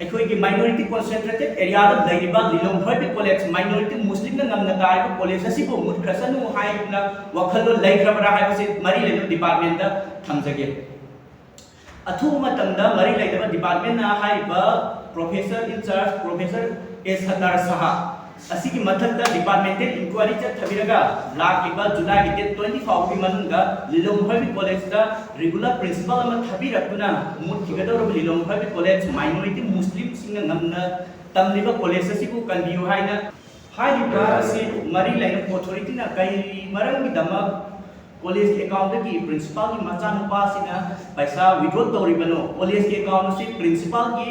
अखोई minority concentrated area Lilong Haobi college minority Muslim नमना college असिबो मुखसनु हाइना वखलो लेखरबरा हाइबसे मरी लेनो डिपार्टमेंट दा थमजगे अथु मतंदा मरी लेदबा डिपार्टमेंट ना हाइबा प्रोफेसर इंचार्ज प्रोफेसर एस हतार साहा असिगी मथकदा डिपार्टमेंटल इंक्वायरी थबिरगा लाकिबा जुलाई डेट 20 फाउगी मनगा लिलोंग हॉबी कॉलेज दा रेगुलर प्रिंसिपल अमा थबिरकुना मुथिगदौर Lilong Haobi college minority Muslim सिंग नमना तमलिबा कॉलेज असिबु कन्बियु हाइना हाइबा असि मरी लेनो अथॉरिटी ना कई मरंगी दमक कॉलेज के अकाउंट की प्रिंसिपल की मचानुपासिना पैसा विड्रॉ तौरिबनो कॉलेज के अकाउंट से प्रिंसिपल की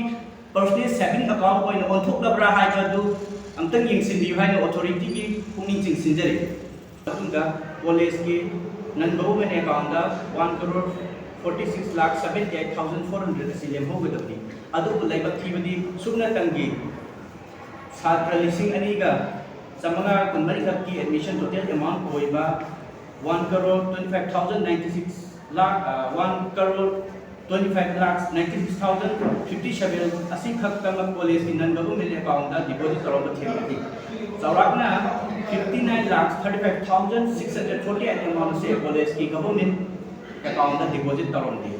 पर्सनल सेविंग अकाउंट ओइन ओंथोकलबरा हाइबदु अंतंग यंगसिनबियु हाइना अथॉरिटी की पुनिंग चिंसिनजरी अतुंगा कॉलेज की नन गवर्नमेंट अकाउंट दा 1 करोड़ 46,78,400 असि लेमहोगदबनी अदुबु लेबक थीबदी सुमना तंगी छात्र लिसिंग अनीगा समंगा कुनमरी की एडमिशन टोटल अमाउंट होइबा 1 करोड़ 25,096 लाख 1 करोड़ 25,96,057 असी खक्तम कॉलेज की नन गवर्नमेंट अकाउंट दा डिपॉजिट तौरब थेबदी चौराकना 59,35,648 अमाउंट से कॉलेज की गवर्नमेंट अकाउंट दा डिपॉजिट तौरबदी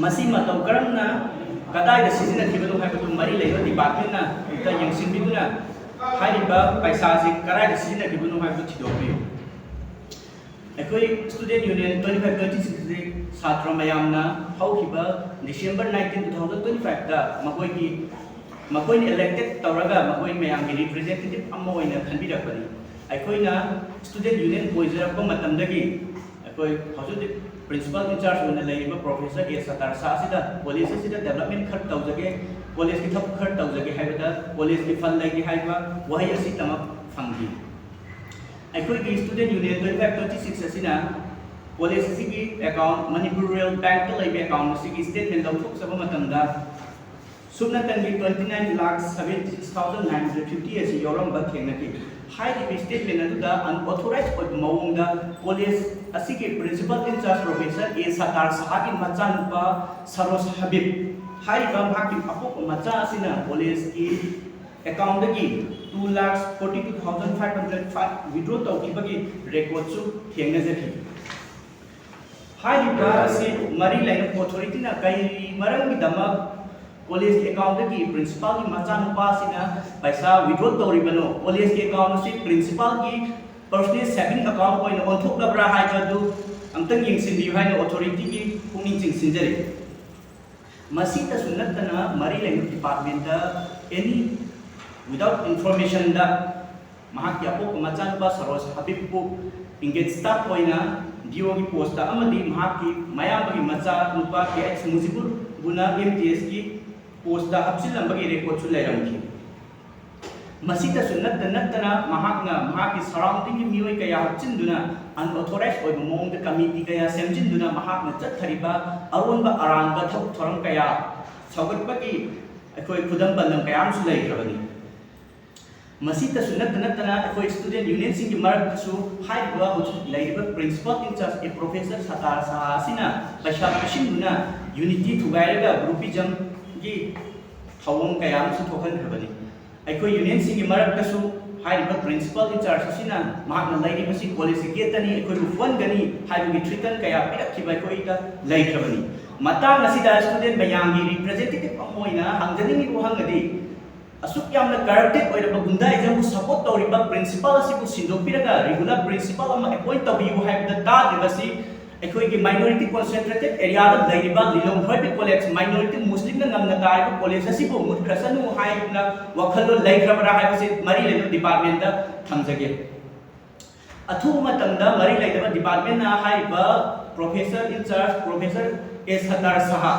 मसी मतौ करमना कदाय सिजना थिबदो हाइबदु मरी लेयो डिपार्टमेंट ना ता यंगसिनबिदुना हाइबा पैसा से कराय सिजना थिबदो हाइबदु थिदोबियो अखोई स्टूडेंट यूनियन 25-26 छात्र मयामना हौखिबा डिसेंबर 19 2025 दा मकोई इलेक्टेड तौरगा मकोई मयाम की रिप्रेजेंटेटिव अमो ओइना खनबिरकबनी अखोइना स्टूडेंट यूनियन ओइजरप मतमदगी अखोई हौजुदि प्रिंसिपल इंचार्ज ओइना लेइबा प्रोफेसर ए सतार सासिदा कॉलेज असिदा डेवलपमेंट खर तौजगे कॉलेज की थप खर तौजगे हाइबदा कॉलेज की फंड लेगे हाइबा वही असि तमक फंगी अखोई की स्टूडेंट यूनियन 25-26 असिना कॉलेज की अकाउंट मणिपुर रूरल बैंक ता लेबे अकाउंट की स्टेटमेंट लौथोकसबा मतमदा सुमनतंगी 29,76,950 असि योरंबा थेंगनकी हाइबे स्टेटमेंट अदुदा अनऑथोराइज्ड ओइब मवंगदा कॉलेज असि के principal incharge professor A Sattar Saha की मचानुपा सरोज हबीब हाइबा भाकी अपोक मचा असिना कॉलेज की अकाउंट की 2,42,505 विड्रॉ तौखिबगी रेकॉर्ड सु थेंगनजखि हाइबा असि मरी लेनो अथॉरिटी ना कई मरंगी दमक कॉलेज के अकाउंट की प्रिंसिपल की मचानुपासिना पैसा विड्रॉ तौरिबनो कॉलेज के अकाउंट से प्रिंसिपल की पर्सनल सेविंग अकाउंट ओइन ओंथोकलबरा हाइबदु अंतंग यंगसिनबियु हाइना अथॉरिटी की पुनिंग चिंसिनजरी मसीता सुनतना मरी लेनो डिपार्टमेंट दा एनी विदाउट इंफॉर्मेशन दा महाकी अपोक मचानुपा सरोज हबीबपु इंगेज स्टाफ ओइना डीओ की पोस्ट अमदी महाकी मयाबगी मचा नुपा के एच मुजिबुर गुना एमटीएस की पोस्ट हपसिलंबगी रेकॉर्ड सु लेरमखि मसीता सुनतना महाकना महाकी सराउंडिंग की मियोय कया हपचिनदुना अनऑथोराइज्ड ओइब मोंग कमिटी कया सेमजिनदुना महाकना चथरिबा अरोनबा अरानबा थब थरम कया सौगतबगी अखोय खुदम बन्नम कयाम सु लेखरबनी मसीता सुनतना अखोय स्टूडेंट यूनियन सिंग की मरकसु हाइबा हुजु लेरिबा प्रिंसिपल इंचार्ज ए प्रोफेसर सतार साहासिना पैसा पिसिनदुना यूनिटी थुगाइरगा ग्रुपिजम की थवंग कयाम सु थोखनखरबनी अखोय यूनियन सिंग की मरकसु हाइबा प्रिंसिपल इंचार्ज सिना महाकना लेरिबसि कॉलेज गेटनी अखोय फुवनगनी हाइबगी थ्रिटन कया पिरखिबा अखोयदा लेखरबनी मतांग असिदा स्टूडेंट मयामगी रिप्रेजेंटेटिव अमोइना हंगजनिंगी बुहंगदी असुक यामना करप्टेड ओइरबा गुंडाइजम सपोर्ट तौरिबा प्रिंसिपल असिबु सिंदोपिरगा रेगुलर प्रिंसिपल अमा अपॉइंट तौबियु हाइबदा ताद्रिबसि अखोइगी माइनॉरिटी कॉन्सेंट्रेटेड एरिया दा लेरिबा Lilong Haobi college minority Muslim नमना ताइबा कॉलेज असिबु मुखसनु हाइबना वखलो लेखरबरा हाइबसे मरी लेनो डिपार्टमेंट दा थमजगे अथु मतंदा मरी लेदबा डिपार्टमेंट ना हाइबा प्रोफेसर इंचार्ज प्रोफेसर एस हतार साहा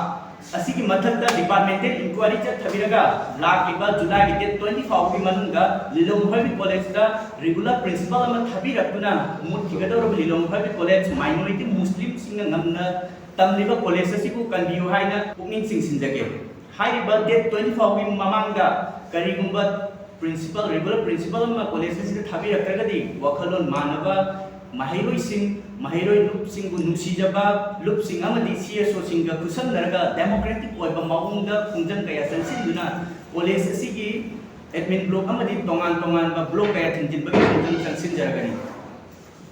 असिगी मथकदा डिपार्टमेंटल इंक्वायरी थबिरगा लाकिबा जुलाई डेट 20 फाउगी मनगा लिलोंग हॉबी कॉलेज दा रेगुलर प्रिंसिपल अमा थबिरकुना मुथिगदौर Lilong Haobi college minority Muslim सिंग नमना तमलिबा कॉलेज असिबु कन्बियु हाइना पुनिंग सिंसिनजगे हाइबा डेट 20 फाउगी ममांगदा करिगुंबा प्रिंसिपल रेगुलर प्रिंसिपल अमा कॉलेज असिदा थबिरकरगदी वखलोन मानबा mahiroi lupsingbu nungsijaba lupsing amadi CSO singa kusannaraga democratic oiba maungda khungjang kaya chansinuna college asigi admin block amadi tongan ba block kaya thinjinbagi khungjang chansinjaragani